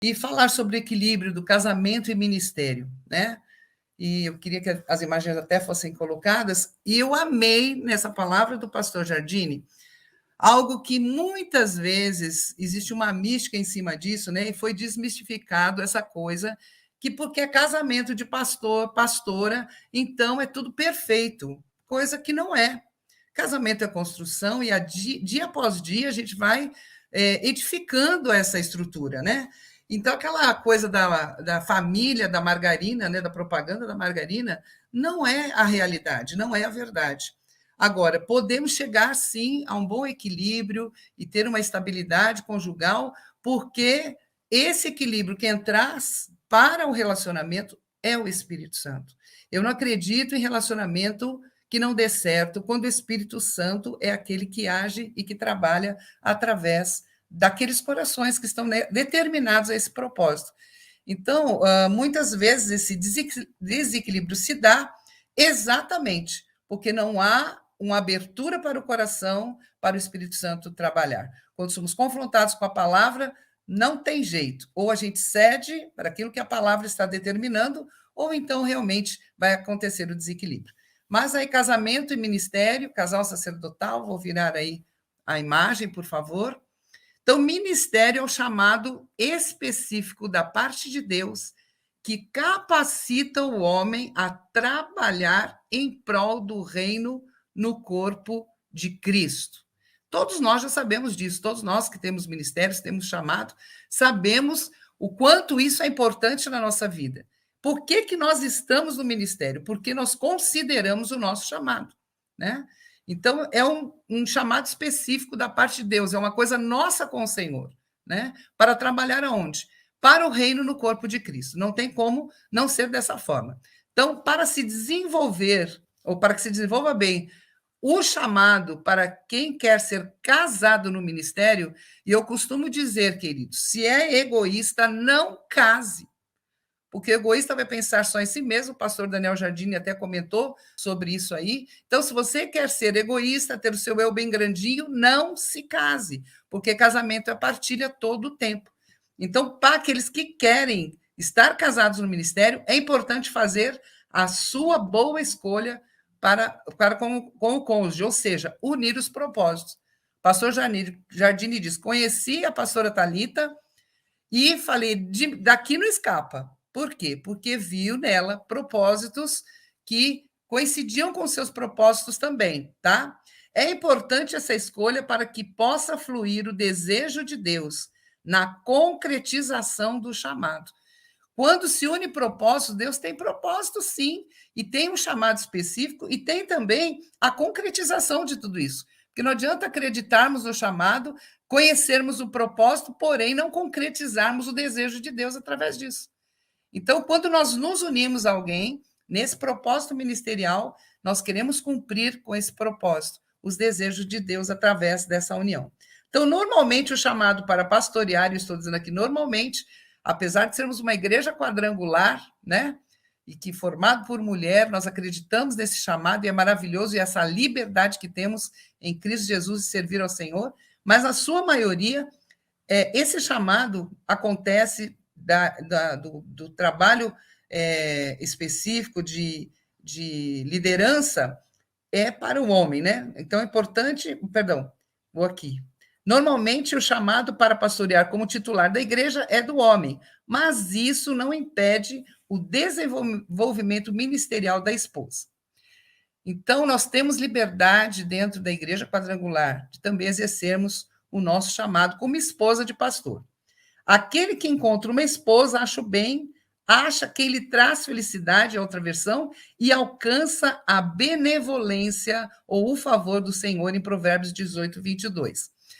e falar sobre o equilíbrio do casamento e ministério, né? E eu queria que as imagens até fossem colocadas, e eu amei nessa palavra do pastor Jardine algo que muitas vezes existe uma mística em cima disso, né? E foi desmistificado essa coisa que porque é casamento de pastor, pastora, então é tudo perfeito, coisa que não é. Casamento é construção e dia após dia a gente vai edificando essa estrutura, né? Então, aquela coisa da família da margarina, né, da propaganda da margarina, não é a realidade, não é a verdade. Agora, podemos chegar, sim, a um bom equilíbrio e ter uma estabilidade conjugal, porque esse equilíbrio que traz para o relacionamento é o Espírito Santo. Eu não acredito em relacionamento que não dê certo quando o Espírito Santo é aquele que age e que trabalha através daqueles corações que estão determinados a esse propósito. Então, muitas vezes esse desequilíbrio se dá exatamente porque não há uma abertura para o coração, para o Espírito Santo trabalhar. Quando somos confrontados com a palavra, não tem jeito. Ou a gente cede para aquilo que a palavra está determinando, ou então realmente vai acontecer o desequilíbrio. Mas aí, casamento e ministério, casal sacerdotal, vou virar aí a imagem, por favor. Então, ministério é o chamado específico da parte de Deus que capacita o homem a trabalhar em prol do reino no corpo de Cristo. Todos nós já sabemos disso, todos nós que temos ministérios, temos chamado, sabemos o quanto isso é importante na nossa vida. Por que nós estamos no ministério? Porque nós consideramos o nosso chamado, né? Então, é um chamado específico da parte de Deus, é uma coisa nossa com o Senhor, né? Para trabalhar aonde? Para o reino no corpo de Cristo. Não tem como não ser dessa forma. Então, para se desenvolver, ou para que se desenvolva bem, o chamado para quem quer ser casado no ministério, e eu costumo dizer, querido, se é egoísta, não case. Porque o egoísta vai pensar só em si mesmo, o pastor Daniel Jardine até comentou sobre isso aí. Então, se você quer ser egoísta, ter o seu eu bem grandinho, não se case, porque casamento é partilha todo o tempo. Então, para aqueles que querem estar casados no ministério, é importante fazer a sua boa escolha para com o cônjuge, ou seja, unir os propósitos. Pastor Jardine diz: conheci a pastora Thalita e falei, daqui não escapa. Por quê? Porque viu nela propósitos que coincidiam com seus propósitos também, tá? É importante essa escolha para que possa fluir o desejo de Deus na concretização do chamado. Quando se une propósito, Deus tem propósito, sim, e tem um chamado específico, e tem também a concretização de tudo isso. Porque não adianta acreditarmos no chamado, conhecermos o propósito, porém não concretizarmos o desejo de Deus através disso. Então, quando nós nos unimos a alguém, nesse propósito ministerial, nós queremos cumprir com esse propósito, os desejos de Deus através dessa união. Então, normalmente, o chamado para pastorear, eu estou dizendo aqui normalmente, apesar de sermos uma igreja quadrangular, né? E que formado por mulher, nós acreditamos nesse chamado e é maravilhoso, e essa liberdade que temos em Cristo Jesus de servir ao Senhor, mas a sua maioria, esse chamado acontece do trabalho específico de liderança para o homem, né? Então é importante, perdão, vou aqui. Normalmente o chamado para pastorear como titular da igreja é do homem, mas isso não impede o desenvolvimento ministerial da esposa. Então, nós temos liberdade dentro da igreja quadrangular de também exercermos o nosso chamado como esposa de pastor. Aquele que encontra uma esposa, acha que ele traz felicidade, é outra versão, e alcança a benevolência ou o favor do Senhor, em Provérbios 18, 22.